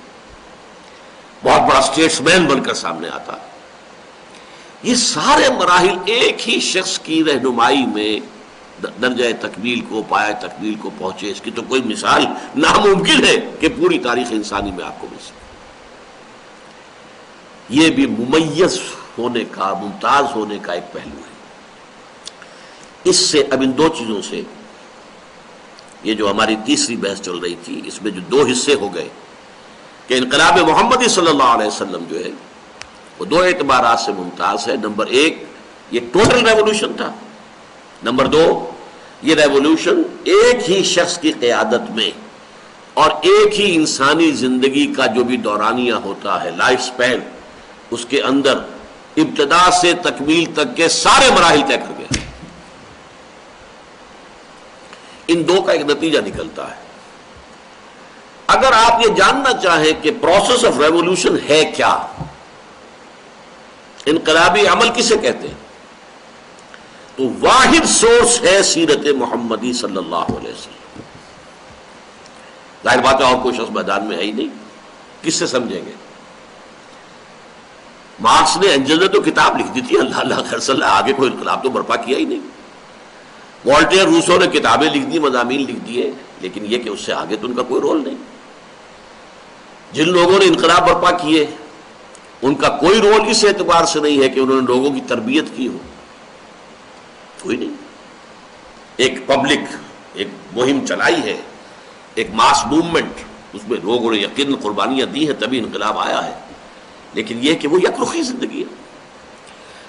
بہت بڑا اسٹیٹس مین بن کر سامنے آتا ہے۔ یہ سارے مراحل ایک ہی شخص کی رہنمائی میں درجہ تکمیل کو، پایہ تکمیل کو پہنچے، اس کی تو کوئی مثال ناممکن ہے کہ پوری تاریخ انسانی میں آپ کو مل سکے۔ یہ بھی ممیز ہونے کا، ممتاز ہونے کا ایک پہلو ہے۔ اس سے اب ان 2 چیزوں سے، یہ جو ہماری تیسری بحث چل رہی تھی، اس میں جو 2 حصے ہو گئے کہ انقلاب محمدی صلی اللہ علیہ وسلم جو ہے وہ 2 اعتبارات سے ممتاز ہے۔ نمبر 1 یہ ٹوٹل ریولوشن تھا، نمبر 2 یہ ریولوشن ایک ہی شخص کی قیادت میں اور ایک ہی انسانی زندگی کا جو بھی دورانیہ ہوتا ہے، لائف سپین، اس کے اندر ابتدا سے تکمیل تک کے سارے مراحل طے کر گیا۔ ان 2 کا ایک نتیجہ نکلتا ہے۔ اگر آپ یہ جاننا چاہیں کہ پروسیس آف ریولوشن ہے کیا، انقلابی عمل کسے کہتے ہیں، تو واحد سورس ہے سیرت محمدی صلی اللہ علیہ وسلم۔ ظاہر بات ہے اور کوئی شخص میدان میں ہے ہی نہیں، کس سے سمجھیں گے؟ مارکس نے، اینجل نے تو کتاب لکھ دی تھی، اللہ اللہ خیر صلی اللہ، آگے کوئی انقلاب تو برپا کیا ہی نہیں۔ والٹیر، روسو نے کتابیں لکھ دی، مضامین لکھ دیے، لیکن یہ کہ اس سے آگے تو ان کا کوئی رول نہیں۔ جن لوگوں نے انقلاب برپا کیے ان کا کوئی رول اس اعتبار سے نہیں ہے کہ انہوں نے لوگوں کی تربیت کی ہو، کوئی نہیں۔ ایک پبلک ایک مہم چلائی ہے، ایک ماس موومنٹ، اس میں لوگوں نے یقین قربانیاں دی ہیں، تبھی انقلاب آیا ہے، لیکن یہ کہ وہ یک رخی زندگی ہے۔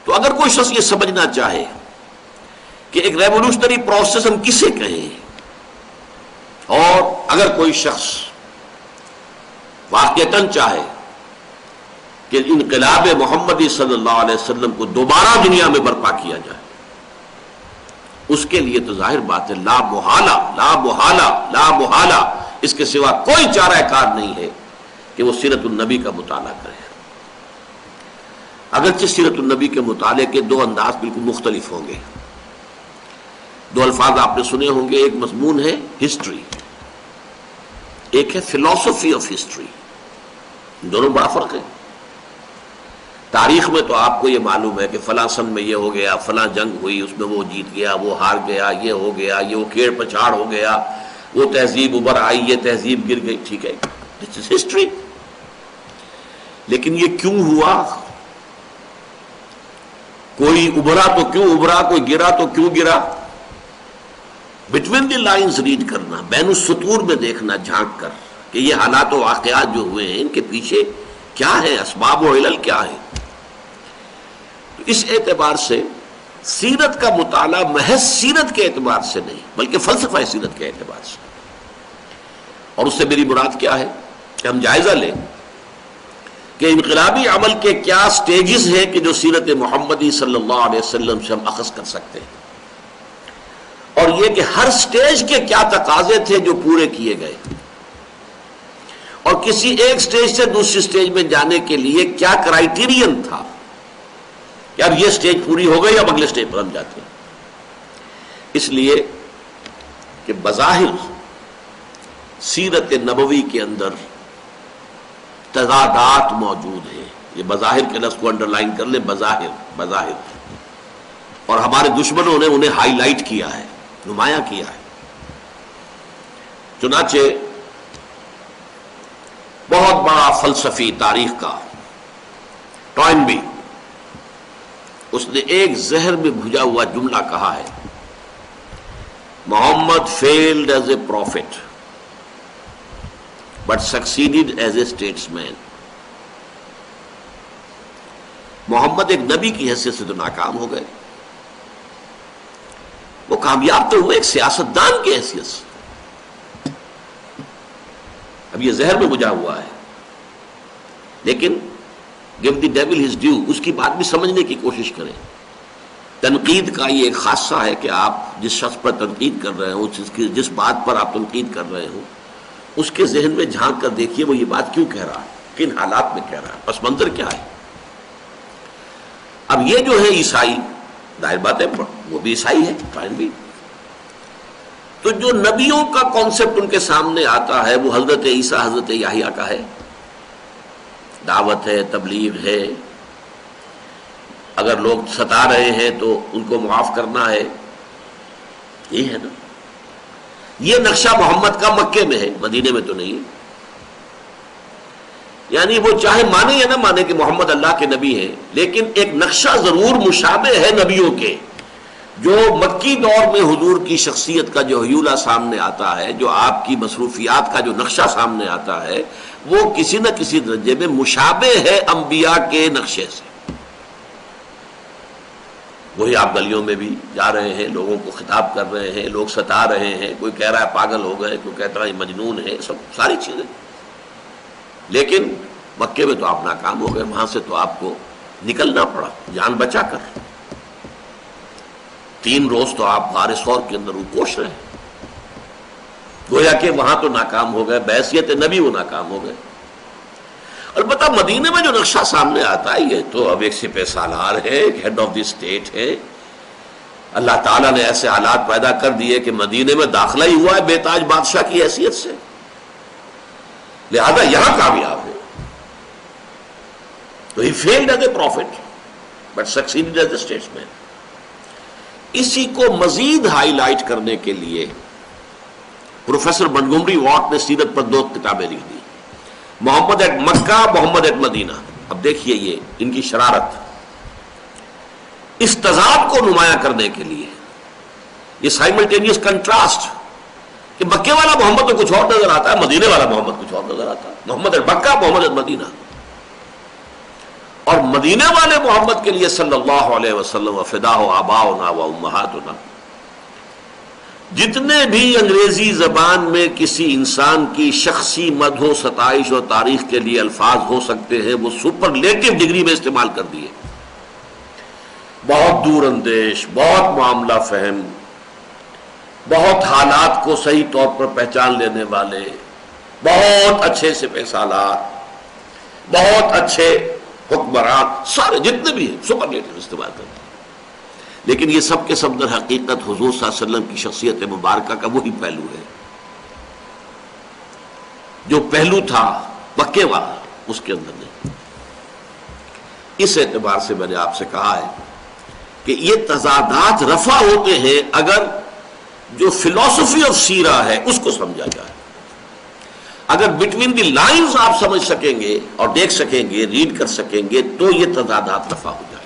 تو اگر کوئی شخص یہ سمجھنا چاہے کہ ایک ریولوشنری پروسیس ہم کسے کہیں، اور اگر کوئی شخص واقعتاً چاہے کہ انقلاب محمدی صلی اللہ علیہ وسلم کو دوبارہ دنیا میں برپا کیا جائے، اس کے لیے تو ظاہر بات ہے لا محالہ لا محالہ لا محالہ، اس کے سوا کوئی چارہ کار نہیں ہے کہ وہ سیرت النبی کا مطالعہ کرے۔ اگرچہ سیرت النبی کے مطالعے کے 2 انداز بالکل مختلف ہوں گے۔ 2 الفاظ آپ نے سنے ہوں گے، ایک مضمون ہے ہسٹری، ایک ہے فلسفی آف ہسٹری، دونوں بڑا فرق ہے۔ تاریخ میں تو آپ کو یہ معلوم ہے کہ فلاں سن میں یہ ہو گیا، فلاں جنگ ہوئی، اس میں وہ جیت گیا، وہ ہار گیا، یہ ہو گیا، یہ وہ کھیڑ پچھاڑ ہو گیا، وہ تہذیب ابھر آئی، یہ تہذیب گر گئی، ٹھیک ہے، دس از ہسٹری۔ لیکن یہ کیوں ہوا، کوئی ابھرا تو کیوں ابھرا، کوئی گرا تو کیوں گرا، بٹوین دی لائنز ریڈ کرنا، بین السطور میں دیکھنا جھانک کر کہ یہ حالات و واقعات جو ہوئے ہیں ان کے پیچھے کیا ہے، اسباب و علل کیا ہے۔ تو اس اعتبار سے سیرت کا مطالعہ محض سیرت کے اعتبار سے نہیں بلکہ فلسفہ سیرت کے اعتبار سے، اور اس سے میری مراد کیا ہے کہ ہم جائزہ لیں کہ انقلابی عمل کے کیا سٹیجز ہیں کہ جو سیرت محمدی صلی اللہ علیہ وسلم سے ہم اخذ کر سکتے ہیں۔ اور یہ کہ ہر سٹیج کے کیا تقاضے تھے جو پورے کیے گئے، اور کسی ایک سٹیج سے دوسری سٹیج میں جانے کے لیے کیا کرائیٹیرین تھا کہ اب یہ سٹیج پوری ہو گئی، اب اگلے سٹیج پر ہم جاتے ہیں۔ اس لیے کہ بظاہر سیرت نبوی کے اندر تضادات موجود ہیں، یہ بظاہر کے لفظ کو انڈر لائن کر لیں، بظاہر، اور ہمارے دشمنوں نے انہیں ہائی لائٹ کیا ہے، نمایاں کیا ہے۔ چنانچہ بہت بڑا فلسفی تاریخ کا ٹوائنبی، اس نے ایک زہر میں بھجا ہوا جملہ کہا ہے، محمد failed as a prophet but succeeded as a statesman۔ محمد ایک نبی کی حیثیت سے تو ناکام ہو گئے، وہ کامیاب تو ہوئے ایک سیاستدان کی حیثیت سے۔ اب یہ زہر میں بجھا ہوا ہے، لیکن give the devil his due، اس کی بات بھی سمجھنے کی کوشش کریں۔ تنقید کا یہ ایک خاصہ ہے کہ آپ جس شخص پر تنقید کر رہے ہو، جس بات پر آپ تنقید کر رہے ہو، اس کے ذہن میں جھانک کر دیکھیے وہ یہ بات کیوں کہہ رہا ہے، کن حالات میں کہہ رہا ہے، پس منظر کیا ہے۔ اب یہ جو ہے عیسائی، ظاہر بات ہے وہ بھی عیسائی ہے، فائن بھی، تو جو نبیوں کا کانسیپٹ ان کے سامنے آتا ہے وہ حضرت عیسیٰ حضرت یحییٰ کا ہے، دعوت ہے، تبلیغ ہے، اگر لوگ ستا رہے ہیں تو ان کو معاف کرنا ہے، یہ ہے نا۔ یہ نقشہ محمد کا مکے میں ہے، مدینے میں تو نہیں ہے۔ یعنی وہ چاہے مانے یا نہ مانے کہ محمد اللہ کے نبی ہیں، لیکن ایک نقشہ ضرور مشابہ ہے نبیوں کے، جو مکی دور میں حضور کی شخصیت کا جو ہیولہ سامنے آتا ہے، جو آپ کی مصروفیات کا جو نقشہ سامنے آتا ہے، وہ کسی نہ کسی درجے میں مشابہ ہے انبیاء کے نقشے سے۔ وہی آپ گلیوں میں بھی جا رہے ہیں، لوگوں کو خطاب کر رہے ہیں، لوگ ستا رہے ہیں، کوئی کہہ رہا ہے پاگل ہو گئے، کوئی کہتا ہے مجنون ہے، سب ساری چیزیں۔ لیکن مکے میں تو آپ ناکام ہو گئے، وہاں سے تو آپ کو نکلنا پڑا جان بچا کر۔ 3 روز تو آپ غار ثور کے اندر کوش رہے، گویا کہ وہاں تو ناکام ہو گئے، بحیثیت نبی وہ ناکام ہو گئے۔ البتہ مدینے میں جو نقشہ سامنے آتا ہے، یہ تو اب ایک سپہ سالار ہے، ایک ہیڈ آف دی اسٹیٹ ہے۔ اللہ تعالیٰ نے ایسے حالات پیدا کر دیے کہ مدینے میں داخلہ ہی ہوا ہے بے تاج بادشاہ کی حیثیت سے، لہذا یہاں کامیاب ہے۔ تو he failed as a prophet but succeeded as a statesman. اسی کو مزید ہائی لائٹ کرنے کے لیے پروفیسر منگومری واٹ نے سیرت پر 2 کتابیں لکھ دی، محمد at Mecca, Muhammad at Medina. اب دیکھیے یہ ان کی شرارت، اس تضاد کو نمایاں کرنے کے لیے، یہ سائملٹینیس کنٹراسٹ کہ مکے والا محمد تو کچھ اور نظر آتا ہے، مدینے والا محمد کچھ اور نظر آتا ہے، محمد at Mecca, Muhammad at Medina. اور مدینے والے محمد کے لیے صلی اللہ علیہ وسلم وفداہ آباؤنا و امہاتنا، جتنے بھی انگریزی زبان میں کسی انسان کی شخصی مدح و ستائش اور تعریف کے لیے الفاظ ہو سکتے ہیں، وہ سپرلیٹو ڈگری میں استعمال کر دیے۔ بہت دور اندیش، بہت معاملہ فہم، بہت حالات کو صحیح طور پر پہچان لینے والے، بہت اچھے سپہ سالار، بہت اچھے حکمران، سارے جتنے بھی ہیں سپرلیٹو استعمال کرتے ہیں۔ لیکن یہ سب کے سب در حقیقت حضور صلی اللہ علیہ وسلم کی شخصیت مبارکہ کا وہی پہلو ہے، جو پہلو تھا مکے والا اس کے اندر نہیں۔ اس اعتبار سے میں نے آپ سے کہا ہے کہ یہ تضادات رفع ہوتے ہیں اگر جو فلسفی آف سیرہ ہے اس کو سمجھا جائے۔ اگر بٹوین دی لائنز آپ سمجھ سکیں گے اور دیکھ سکیں گے، ریڈ کر سکیں گے، تو یہ تضادات رفع ہو جائے۔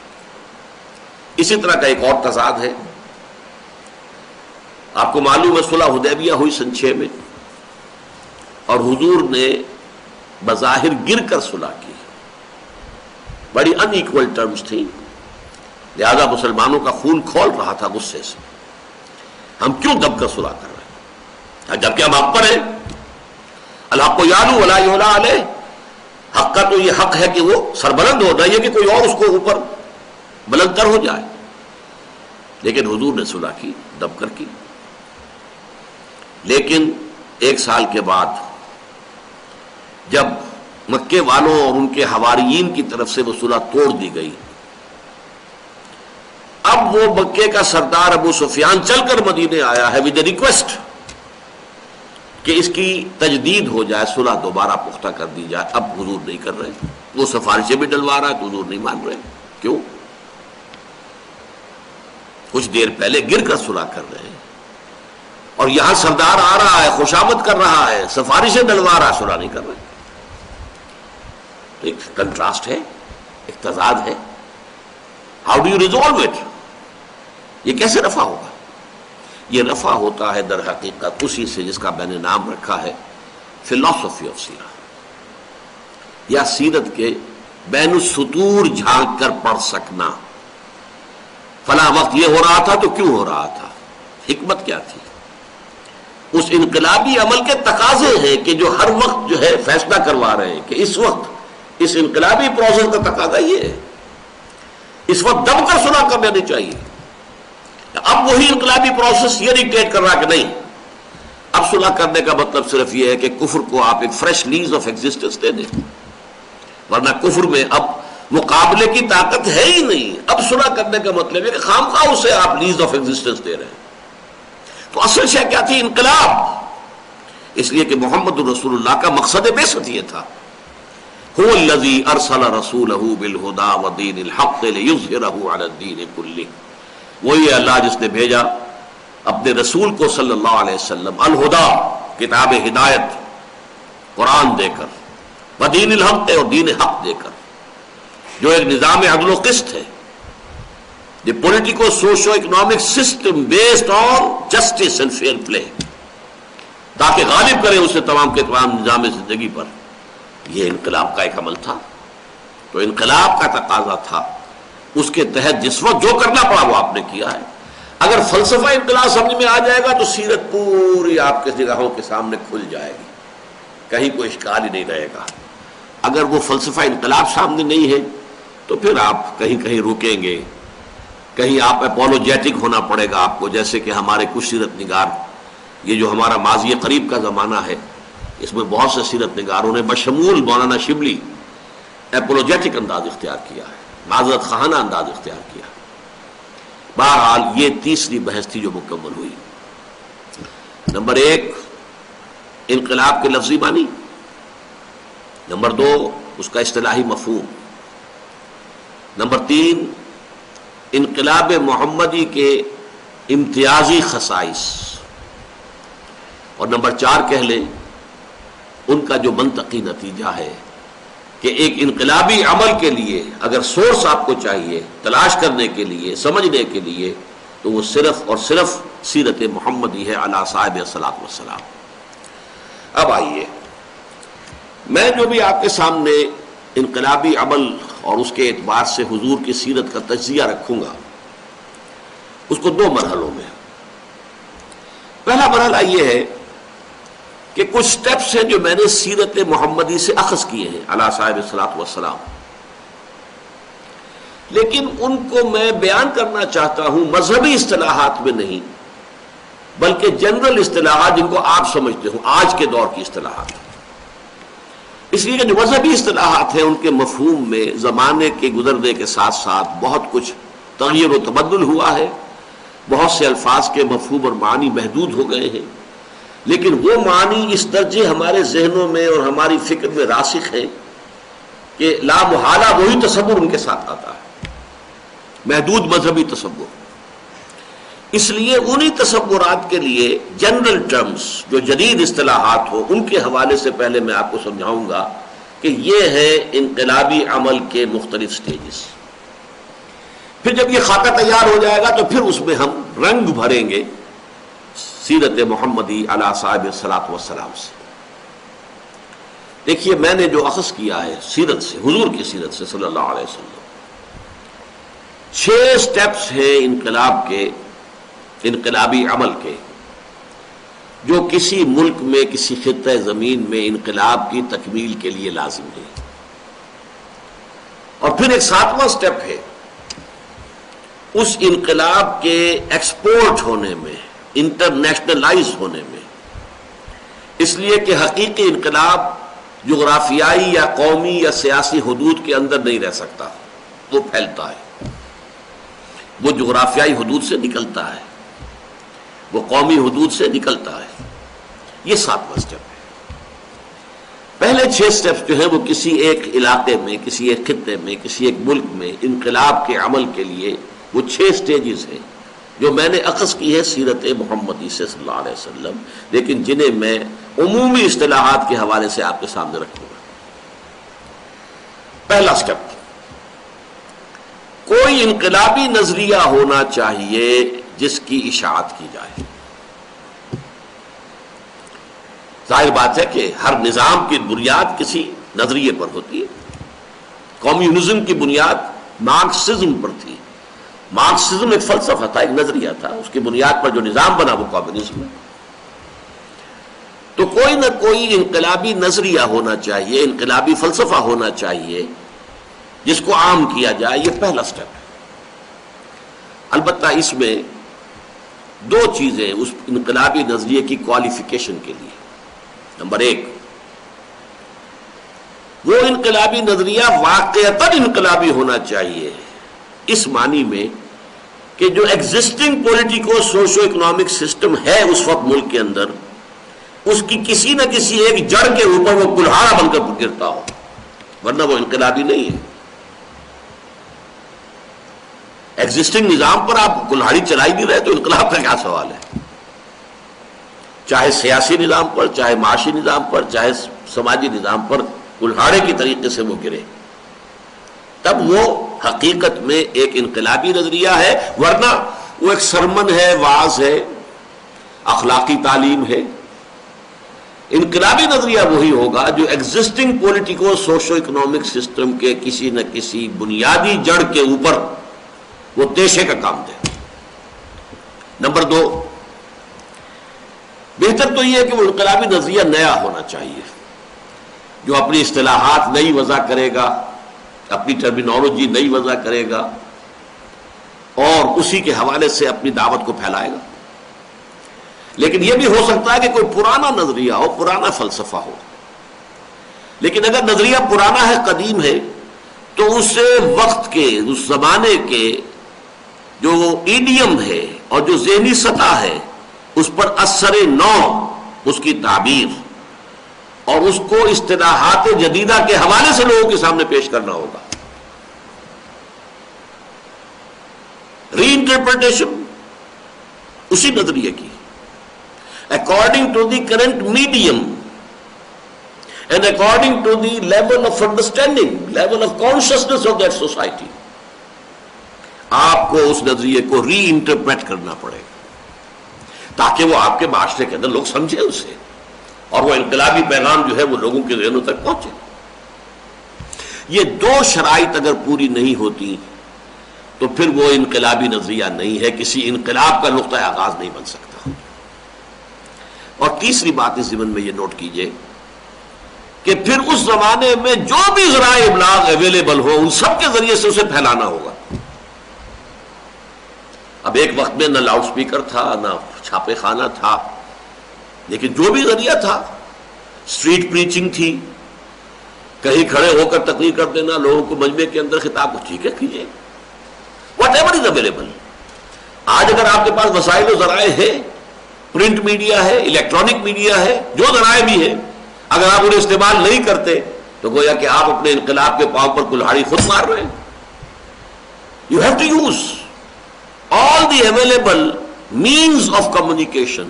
اسی طرح کا ایک اور تضاد ہے، آپ کو معلوم ہے صلح حدیبیہ ہوئی سن 6 میں، اور حضور نے بظاہر گر کر صلح کی، بڑی ان ایکول ٹرمز تھیں، لہذا مسلمانوں کا خون کھول رہا تھا غصے سے، ہم کیوں دب کر صلح کر رہے ہیں جبکہ ہم حق پر ہیں، الحق یعلو ولا یعلی علیہ، حق کا تو یہ حق ہے کہ وہ سربلند ہو، نہ یہ کہ کوئی اور اس کو اوپر بلند تر ہو جائے۔ لیکن حضور نے صلح کی، دب کر کی، لیکن 1 سال کے بعد جب مکے والوں اور ان کے حواریین کی طرف سے وہ صلح توڑ دی گئی، اب وہ مکے کا سردار ابو سفیان چل کر مدینے آیا ہے ود ریکویسٹ کہ اس کی تجدید ہو جائے، صلح دوبارہ پختہ کر دی جائے. اب حضور نہیں کر رہے، وہ سفارشیں بھی ڈلوا رہا ہے تو حضور نہیں مان رہے. کیوں؟ کچھ دیر پہلے گر کر صلح کر رہے ہیں، اور یہاں سردار آ رہا ہے، خوشامد کر رہا ہے، سفارشیں ڈلوا رہا ہے، صلح نہیں کر رہے. ایک کنٹراسٹ ہے، ایک تضاد ہے. How do you resolve it? یہ کیسے رفع ہوگا؟ یہ رفع ہوتا ہے در حقیقت اسی سے جس کا میں نے نام رکھا ہے فلاسفی آف سیرہ، یا سیرت کے بین السطور جھانک کر پڑھ سکنا. فلاں وقت یہ ہو رہا تھا تو کیوں ہو رہا تھا، حکمت کیا تھی. اس انقلابی عمل کے تقاضے ہیں کہ جو ہر وقت جو ہے فیصلہ کروا رہے ہیں کہ اس وقت اس انقلابی پروسیس کا تقاضا یہ ہے، اس وقت دب کر صلح کر لینی چاہیے. اب وہی انقلابی پروسیس یہ ڈکٹیٹ کر رہا کہ نہیں، اب صلح کرنے کا مطلب صرف یہ ہے کہ کفر کو آپ ایک فریش لیز آف ایگزسٹنس دے دیں، ورنہ کفر میں اب مقابلے کی طاقت ہے ہی نہیں. اب صلح کرنے کا مطلب ہے کہ خامخواہ اسے آپ لیز آف ایگزسٹنس دے رہے ہیں. تو اصل شے کیا تھی؟ انقلاب. اس لیے کہ محمد رسول اللہ کا مقصد بعثت یہ تھا، هو الذی ارسل رسولہ بالہدی ودین الحق لیظہرہ علی الدین کلہ. وہی اللہ جس نے بھیجا اپنے رسول کو صلی اللہ علیہ وسلم الہدا، کتاب ہدایت قرآن دے کر، ودین الحق اور دین حق دے کر، جو ایک نظام عدل و قسط ہے، the politico socio economic system based on justice and fair play, تاکہ غالب کرے اسے تمام کے تمام نظام زندگی پر. یہ انقلاب کا ایک عمل تھا. تو انقلاب کا تقاضا تھا، اس کے تحت جس وقت جو کرنا پڑا وہ آپ نے کیا ہے. اگر فلسفہ انقلاب سمجھ میں آ جائے گا تو سیرت پوری آپ کے نگاہوں کے سامنے کھل جائے گی، کہیں کوئی اشکال ہی نہیں رہے گا. اگر وہ فلسفہ انقلاب سامنے نہیں ہے تو پھر آپ کہیں کہیں رکیں گے، کہیں آپ اپولوجیٹک ہونا پڑے گا آپ کو. جیسے کہ ہمارے کچھ سیرت نگار، یہ جو ہمارا ماضی قریب کا زمانہ ہے، اس میں بہت سے سیرت نگاروں نے بشمول مولانا شبلی اپولوجیٹک انداز اختیار کیا ہے، معذرت خواہانہ انداز اختیار کیا. بہرحال یہ تیسری بحث تھی جو مکمل ہوئی. نمبر 1 انقلاب کے لفظی معنی، نمبر 2 اس کا اصطلاحی مفہوم، نمبر 3 انقلاب محمدی کے امتیازی خصائص، اور نمبر 4 کہہ لیں ان کا جو منطقی نتیجہ ہے کہ ایک انقلابی عمل کے لیے اگر سورس آپ کو چاہیے تلاش کرنے کے لیے، سمجھنے کے لیے، تو وہ صرف اور صرف سیرت محمدی ہے علی صاحب الصلاۃ والسلام. اب آئیے، میں جو بھی آپ کے سامنے انقلابی عمل اور اس کے اعتبار سے حضور کی سیرت کا تجزیہ رکھوں گا، اس کو 2 مرحلوں میں. پہلا مرحلہ یہ ہے کہ کچھ سٹیپس ہیں جو میں نے سیرت محمدی سے اخذ کیے ہیں علی صاحب الصلاۃ والسلام، لیکن ان کو میں بیان کرنا چاہتا ہوں مذہبی اصطلاحات میں نہیں، بلکہ جنرل اصطلاحات جن کو آپ سمجھتے ہو، آج کے دور کی اصطلاحات. اس لیے کہ جو مذہبی اصطلاحات ہیں ان کے مفہوم میں زمانے کے گزرنے کے ساتھ ساتھ بہت کچھ تغیر و تبدل ہوا ہے. بہت سے الفاظ کے مفہوم اور معنی محدود ہو گئے ہیں، لیکن وہ معنی اس درجے ہمارے ذہنوں میں اور ہماری فکر میں راسخ ہے کہ لا محالہ وہی تصور ان کے ساتھ آتا ہے، محدود مذہبی تصور. اس لیے انہی تصورات کے لیے جنرل ٹرمز جو جدید اصطلاحات ہو ان کے حوالے سے پہلے میں آپ کو سمجھاؤں گا کہ یہ ہے انقلابی عمل کے مختلف سٹیجز. پھر جب یہ خاکہ تیار ہو جائے گا تو پھر اس میں ہم رنگ بھریں گے سیرت محمدی علی صاحب الصلاۃ والسلام سے. دیکھیے میں نے جو اخذ کیا ہے سیرت سے، حضور کی سیرت سے صلی اللہ علیہ وسلم، 6 سٹیپس ہیں انقلاب کے، انقلابی عمل کے، جو کسی ملک میں، کسی خطہ زمین میں انقلاب کی تکمیل کے لیے لازم ہے. اور پھر ایک 7واں سٹیپ ہے اس انقلاب کے ایکسپورٹ ہونے میں، انٹرنیشنلائز ہونے میں، اس لیے کہ حقیقی انقلاب جغرافیائی یا قومی یا سیاسی حدود کے اندر نہیں رہ سکتا، وہ پھیلتا ہے، وہ جغرافیائی حدود سے نکلتا ہے، وہ قومی حدود سے نکلتا ہے۔ یہ 7واں سٹیپ ہے۔ پہلے 6 سٹیپس جو ہیں وہ کسی ایک علاقے میں، کسی ایک خطے میں، کسی ایک ملک میں انقلاب کے عمل کے لیے وہ 6 سٹیجز ہیں جو میں نے اخذ کی ہے سیرت محمدی سے صلی اللہ علیہ وسلم، لیکن جنہیں میں عمومی اصطلاحات کے حوالے سے آپ کے سامنے رکھوں گا۔ پہلا سٹیپ، کوئی انقلابی نظریہ ہونا چاہیے جس کی اشاعت کی جائے۔ ظاہر بات ہے کہ ہر نظام کی بنیاد کسی نظریے پر ہوتی ہے۔ کمیونزم کی بنیاد مارکسزم پر تھی۔ مارکسزم ایک فلسفہ تھا، ایک نظریہ تھا، اس کی بنیاد پر جو نظام بنا وہ کمیونزم ہے۔ تو کوئی نہ کوئی انقلابی نظریہ ہونا چاہیے، انقلابی فلسفہ ہونا چاہیے جس کو عام کیا جائے۔ یہ پہلا سٹیپ ہے۔ البتہ اس میں 2 چیزیں اس انقلابی نظریے کی کوالیفیکیشن کے لیے۔ نمبر 1، وہ انقلابی نظریہ واقعتاً انقلابی ہونا چاہیے، اس معنی میں کہ جو existing politico socio economic system ہے اس وقت ملک کے اندر، اس کی کسی نہ کسی ایک جڑ کے اوپر وہ کلہاڑا بن کر گرتا ہو، ورنہ وہ انقلابی نہیں ہے۔ ایگزسٹنگ نظام پر آپ کلہاڑی چلائی نہیں رہے تو انقلاب کا کیا سوال ہے؟ چاہے سیاسی نظام پر، چاہے معاشی نظام پر، چاہے سماجی نظام پر کلہاڑے کی طریقے سے وہ گرے، تب وہ حقیقت میں ایک انقلابی نظریہ ہے، ورنہ وہ ایک سرمن ہے، وعظ ہے، اخلاقی تعلیم ہے۔ انقلابی نظریہ وہی ہوگا جو existing politico socio economic system کے کسی نہ کسی بنیادی جڑ کے اوپر وہ تیشے کا کام دے۔ نمبر 2، بہتر تو یہ ہے کہ وہ انقلابی نظریہ نیا ہونا چاہیے، جو اپنی اصطلاحات نئی وضع کرے گا، اپنی ٹرمینالوجی نئی وضع کرے گا اور اسی کے حوالے سے اپنی دعوت کو پھیلائے گا۔ لیکن یہ بھی ہو سکتا ہے کہ کوئی پرانا نظریہ ہو، پرانا فلسفہ ہو، لیکن اگر نظریہ پرانا ہے، قدیم ہے، تو اسے وقت کے، اس زمانے کے جو ایڈیم ہے اور جو ذہنی سطح ہے اس پر اثر نو، اس کی تعبیر اور اس کو اصطلاحات جدیدہ کے حوالے سے لوگوں کے سامنے پیش کرنا ہوگا۔ ری انٹرپریٹیشن اسی نظریے کی according to the current medium and according to the level of understanding, level of consciousness of that society، آپ کو اس نظریے کو ری انٹرپریٹ کرنا پڑے گا تاکہ وہ آپ کے معاشرے کے اندر لوگ سمجھے اسے، اور وہ انقلابی پیغام جو ہے وہ لوگوں کے ذہنوں تک پہنچے۔ یہ 2 شرائط اگر پوری نہیں ہوتی تو پھر وہ انقلابی نظریہ نہیں ہے، کسی انقلاب کا نقطہ آغاز نہیں بن سکتا۔ اور تیسری بات اس ضمن میں یہ نوٹ کیجئے کہ پھر اس زمانے میں جو بھی ذرائع ابلاغ اویلیبل ہو ان سب کے ذریعے سے اسے پھیلانا ہوگا۔ اب ایک وقت میں نہ لاؤڈ سپیکر تھا، نہ چھاپے خانہ تھا، لیکن جو بھی ذریعہ تھا، اسٹریٹ پریچنگ تھی، کہیں کھڑے ہو کر تقریر کر دینا، لوگوں کو مجمع کے اندر خطاب کو، ٹھیک ہے کیجیے، واٹ ایور از اویلیبل۔ آج اگر آپ کے پاس وسائل و ذرائع ہے، پرنٹ میڈیا ہے، الیکٹرانک میڈیا ہے، جو ذرائع بھی ہے، اگر آپ انہیں استعمال نہیں کرتے تو گویا کہ آپ اپنے انقلاب کے پاؤں پر کلہاڑی خود مار رہے ہیں۔ You have to use all the available means of communication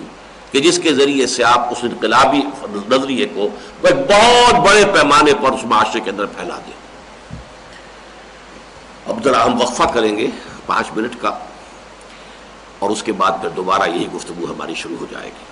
کہ جس کے ذریعے سے آپ اس انقلابی نظریے کو بہت بڑے پیمانے پر اس معاشرے کے اندر پھیلا دیں۔ اب ذرا ہم وقفہ کریں گے 5 منٹ کا، اور اس کے بعد پھر دوبارہ یہی گفتگو ہماری شروع ہو جائے گی۔